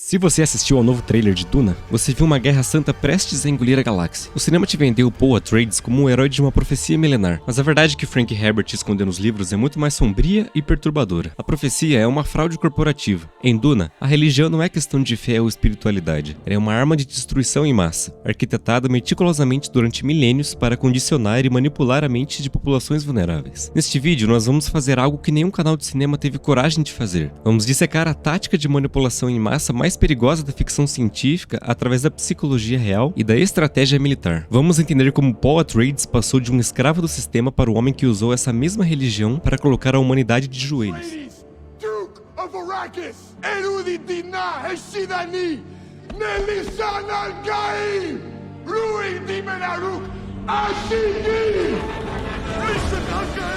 Se você assistiu ao novo trailer de Duna, você viu uma guerra santa prestes a engolir a galáxia. O cinema te vendeu Paul Atreides como um herói de uma profecia milenar, mas a verdade que Frank Herbert escondeu nos livros é muito mais sombria e perturbadora. A profecia é uma fraude corporativa. Em Duna, a religião não é questão de fé ou espiritualidade, ela é uma arma de destruição em massa, arquitetada meticulosamente durante milênios para condicionar e manipular a mente de populações vulneráveis. Neste vídeo, nós vamos fazer algo que nenhum canal de cinema teve coragem de fazer. Vamos dissecar a tática de manipulação em massa mais perigosa da ficção científica através da psicologia real e da estratégia militar. Vamos entender como Paul Atreides passou de um escravo do sistema para o homem que usou essa mesma religião para colocar a humanidade de joelhos. Duke of Arrakis, Erudit Dinah Heshidani, Nelishan Al-Gaim, Ruin Dimenaruk, Ashigi, Rishan Al-Gaim.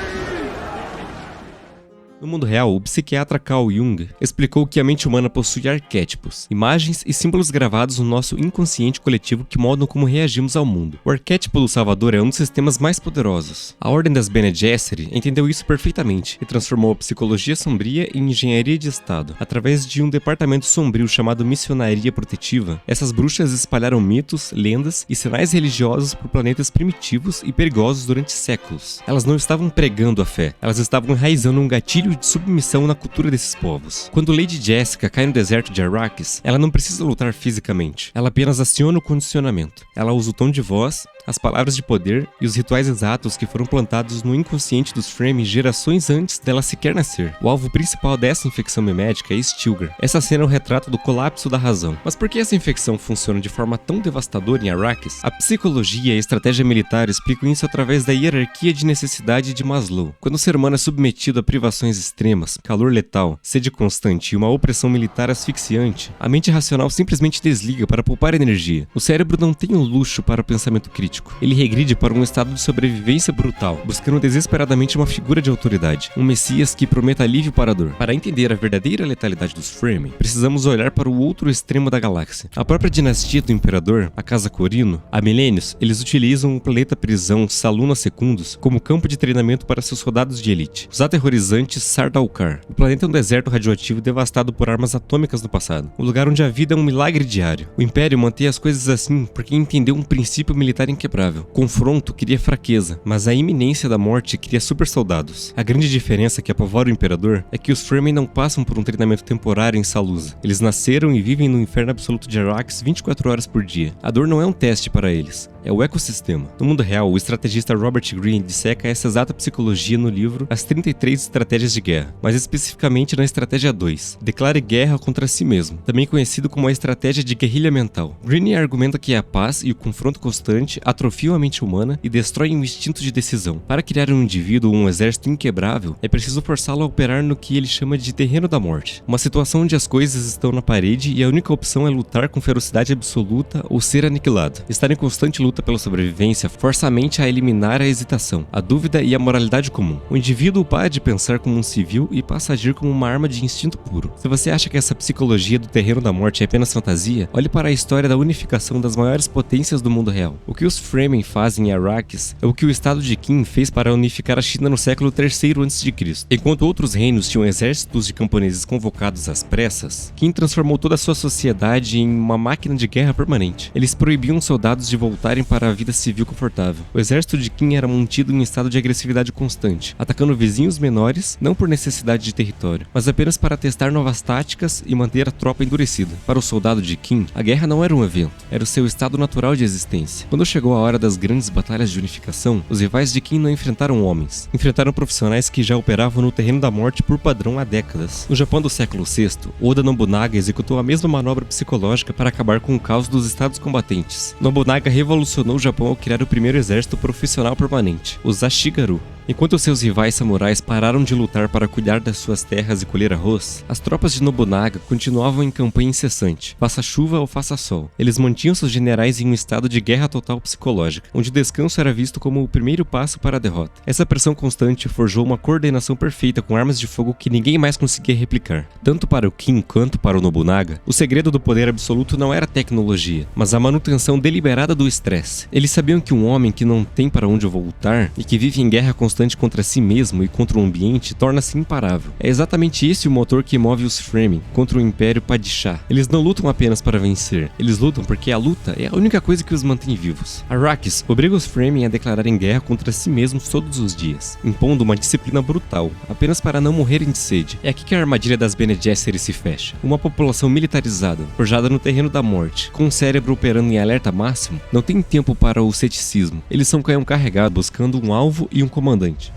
No mundo real, o psiquiatra Carl Jung explicou que a mente humana possui arquétipos, imagens e símbolos gravados no nosso inconsciente coletivo que moldam como reagimos ao mundo. O arquétipo do Salvador é um dos sistemas mais poderosos. A Ordem das Bene Gesserit entendeu isso perfeitamente e transformou a psicologia sombria em engenharia de Estado. Através de um departamento sombrio chamado Missionaria Protetiva, essas bruxas espalharam mitos, lendas e sinais religiosos por planetas primitivos e perigosos durante séculos. Elas não estavam pregando a fé, elas estavam enraizando um gatilho de submissão na cultura desses povos. Quando Lady Jessica cai no deserto de Arrakis, ela não precisa lutar fisicamente, ela apenas aciona o condicionamento. Ela usa o tom de voz, as palavras de poder e os rituais exatos que foram plantados no inconsciente dos Fremen gerações antes dela sequer nascer. O alvo principal dessa infecção mimética é Stilgar. Essa cena é o retrato do colapso da razão. Mas por que essa infecção funciona de forma tão devastadora em Arrakis? A psicologia e a estratégia militar explicam isso através da hierarquia de necessidade de Maslow. Quando o ser humano é submetido a privações extremas, calor letal, sede constante e uma opressão militar asfixiante, a mente racional simplesmente desliga para poupar energia. O cérebro não tem o luxo para o pensamento crítico. Ele regride para um estado de sobrevivência brutal, buscando desesperadamente uma figura de autoridade, um messias que prometa alívio para a dor. Para entender a verdadeira letalidade dos Fremen, precisamos olhar para o outro extremo da galáxia. A própria dinastia do Imperador, a Casa Corino, há milênios, eles utilizam o planeta prisão Saluna Secundus como campo de treinamento para seus soldados de elite. Os aterrorizantes Sardaukar. O planeta é um deserto radioativo devastado por armas atômicas no passado, um lugar onde a vida é um milagre diário. O Império mantém as coisas assim porque entendeu um princípio militar inquebrável. Confronto cria fraqueza, mas a iminência da morte cria super soldados. A grande diferença que apavora o Imperador é que os Fremen não passam por um treinamento temporário em Salusa. Eles nasceram e vivem no inferno absoluto de Arrakis 24 horas por dia. A dor não é um teste para eles, é o ecossistema. No mundo real, o estrategista Robert Greene disseca essa exata psicologia no livro As 33 Estratégias de Guerra, mas especificamente na Estratégia 2, Declare Guerra contra si mesmo, também conhecido como a estratégia de guerrilha mental. Greene argumenta que a paz e o confronto constante atrofiam a mente humana e destroem o instinto de decisão. Para criar um indivíduo ou um exército inquebrável, é preciso forçá-lo a operar no que ele chama de terreno da morte, uma situação onde as coisas estão na parede e a única opção é lutar com ferocidade absoluta ou ser aniquilado. Estar em constante luta pela sobrevivência força a mente a eliminar a hesitação, a dúvida e a moralidade comum. O indivíduo para de pensar como um civil e passa a agir como uma arma de instinto puro. Se você acha que essa psicologia do terreno da morte é apenas fantasia, olhe para a história da unificação das maiores potências do mundo real. O que os Fremen fazem em Arrakis é o que o Estado de Qin fez para unificar a China no século III a.C. Enquanto outros reinos tinham exércitos de camponeses convocados às pressas, Qin transformou toda a sua sociedade em uma máquina de guerra permanente. Eles proibiam soldados de voltarem para a vida civil confortável. O exército de Qin era mantido em estado de agressividade constante, atacando vizinhos menores, não por necessidade de território, mas apenas para testar novas táticas e manter a tropa endurecida. Para o soldado de Qin, a guerra não era um evento, era o seu estado natural de existência. Quando chegou a hora das grandes batalhas de unificação, os rivais de Qin não enfrentaram homens, enfrentaram profissionais que já operavam no terreno da morte por padrão há décadas. No Japão do século VI, Oda Nobunaga executou a mesma manobra psicológica para acabar com o caos dos estados combatentes. Nobunaga revolucionou o Japão ao criar o primeiro exército profissional permanente, os Ashigaru. Enquanto seus rivais samurais pararam de lutar para cuidar das suas terras e colher arroz, as tropas de Nobunaga continuavam em campanha incessante, faça chuva ou faça sol. Eles mantinham seus generais em um estado de guerra total psicológica, onde o descanso era visto como o primeiro passo para a derrota. Essa pressão constante forjou uma coordenação perfeita com armas de fogo que ninguém mais conseguia replicar. Tanto para o Qin quanto para o Nobunaga, o segredo do poder absoluto não era tecnologia, mas a manutenção deliberada do estresse. Eles sabiam que um homem que não tem para onde voltar e que vive em guerra constante constante contra si mesmo e contra o ambiente torna-se imparável. É exatamente esse o motor que move os Fremen contra o Império Padishah. Eles não lutam apenas para vencer, eles lutam porque a luta é a única coisa que os mantém vivos. Arrakis obriga os Fremen a declararem guerra contra si mesmos todos os dias, impondo uma disciplina brutal, apenas para não morrerem de sede. É aqui que a armadilha das Bene Gesserit se fecha. Uma população militarizada, forjada no terreno da morte, com o cérebro operando em alerta máximo, não tem tempo para o ceticismo. Eles são canhão carregado buscando um alvo e um comandante.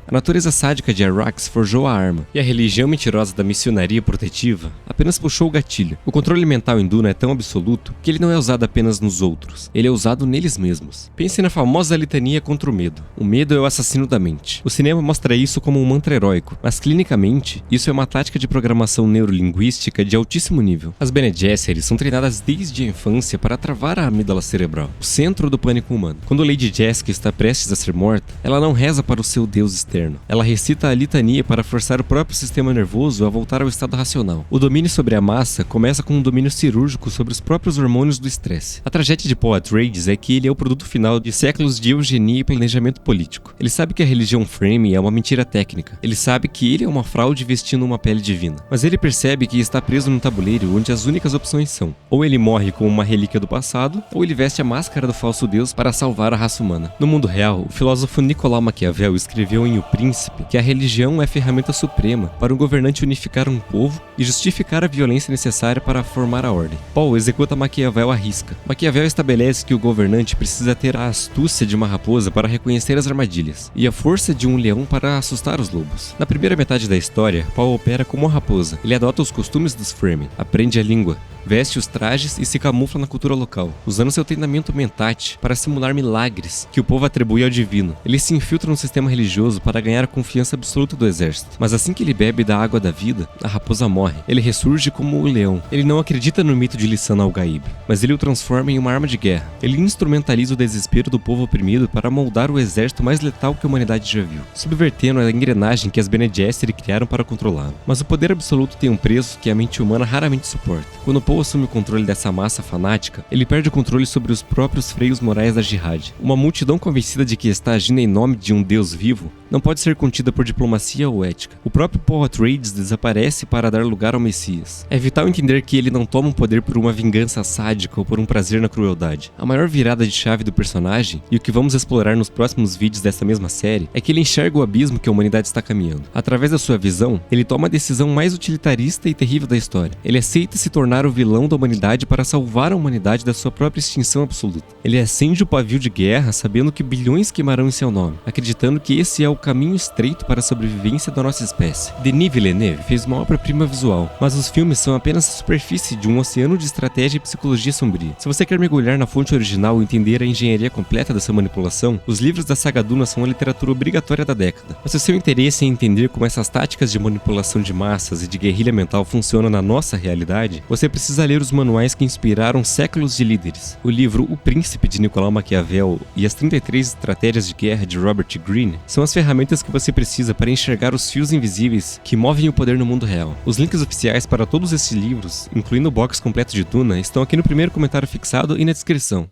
A natureza sádica de Arrakis forjou a arma, e a religião mentirosa da missionaria protetiva apenas puxou o gatilho. O controle mental em Duna é tão absoluto que ele não é usado apenas nos outros, ele é usado neles mesmos. Pense na famosa litania contra o medo. O medo é o assassino da mente. O cinema mostra isso como um mantra heróico, mas clinicamente, isso é uma tática de programação neurolinguística de altíssimo nível. As Bene Gesserit são treinadas desde a infância para travar a amígdala cerebral, o centro do pânico humano. Quando Lady Jessica está prestes a ser morta, ela não reza para o seu deus externo. Ela recita a litania para forçar o próprio sistema nervoso a voltar ao estado racional. O domínio sobre a massa começa com um domínio cirúrgico sobre os próprios hormônios do estresse. A tragédia de Paul Atreides é que ele é o produto final de séculos de eugenia e planejamento político. Ele sabe que a religião Fremen é uma mentira técnica. Ele sabe que ele é uma fraude vestindo uma pele divina. Mas ele percebe que está preso num tabuleiro onde as únicas opções são: ou ele morre como uma relíquia do passado, ou ele veste a máscara do falso deus para salvar a raça humana. No mundo real, o filósofo Nicolau Maquiavel escreveu em O Príncipe que a religião é a ferramenta suprema para um governante unificar um povo e justificar a violência necessária para formar a ordem. Paul executa Maquiavel à risca. Maquiavel estabelece que o governante precisa ter a astúcia de uma raposa para reconhecer as armadilhas e a força de um leão para assustar os lobos. Na primeira metade da história, Paul opera como uma raposa. Ele adota os costumes dos Fremen, aprende a língua, veste os trajes e se camufla na cultura local, usando seu treinamento mentate para simular milagres que o povo atribui ao divino. Ele se infiltra no sistema religioso para ganhar a confiança absoluta do exército. Mas assim que ele bebe da água da vida, a raposa morre. Ele ressurge como o leão. Ele não acredita no mito de Lisan al-Gaib, mas ele o transforma em uma arma de guerra. Ele instrumentaliza o desespero do povo oprimido para moldar o exército mais letal que a humanidade já viu, subvertendo a engrenagem que as Bene Gesserit criaram para controlá-lo. Mas o poder absoluto tem um preço que a mente humana raramente suporta. Quando Paul assume o controle dessa massa fanática, ele perde o controle sobre os próprios freios morais da Jihad. Uma multidão convencida de que está agindo em nome de um deus vivo não pode ser contida por diplomacia ou ética. O próprio Paul Atreides desaparece para dar lugar ao Messias. É vital entender que ele não toma o poder por uma vingança sádica ou por um prazer na crueldade. A maior virada de chave do personagem, e o que vamos explorar nos próximos vídeos dessa mesma série, é que ele enxerga o abismo que a humanidade está caminhando. Através da sua visão, ele toma a decisão mais utilitarista e terrível da história. Ele aceita se tornar o vilão da humanidade para salvar a humanidade da sua própria extinção absoluta. Ele acende o pavio de guerra sabendo que bilhões queimarão em seu nome, acreditando que esse é o caminho estreito para a sobrevivência da nossa espécie. Denis Villeneuve fez uma obra-prima visual, mas os filmes são apenas a superfície de um oceano de estratégia e psicologia sombria. Se você quer mergulhar na fonte original e entender a engenharia completa dessa manipulação, os livros da saga Duna são a literatura obrigatória da década. Mas se o seu interesse é em entender como essas táticas de manipulação de massas e de guerrilha mental funcionam na nossa realidade, você precisa ler os manuais que inspiraram séculos de líderes. O livro O Príncipe, de Nicolau Maquiavel, e as 33 estratégias de guerra de Robert Greene são as ferramentas que você precisa para enxergar os fios invisíveis que movem o poder no mundo real. Os links oficiais para todos esses livros, incluindo o box completo de Duna, estão aqui no primeiro comentário fixado e na descrição.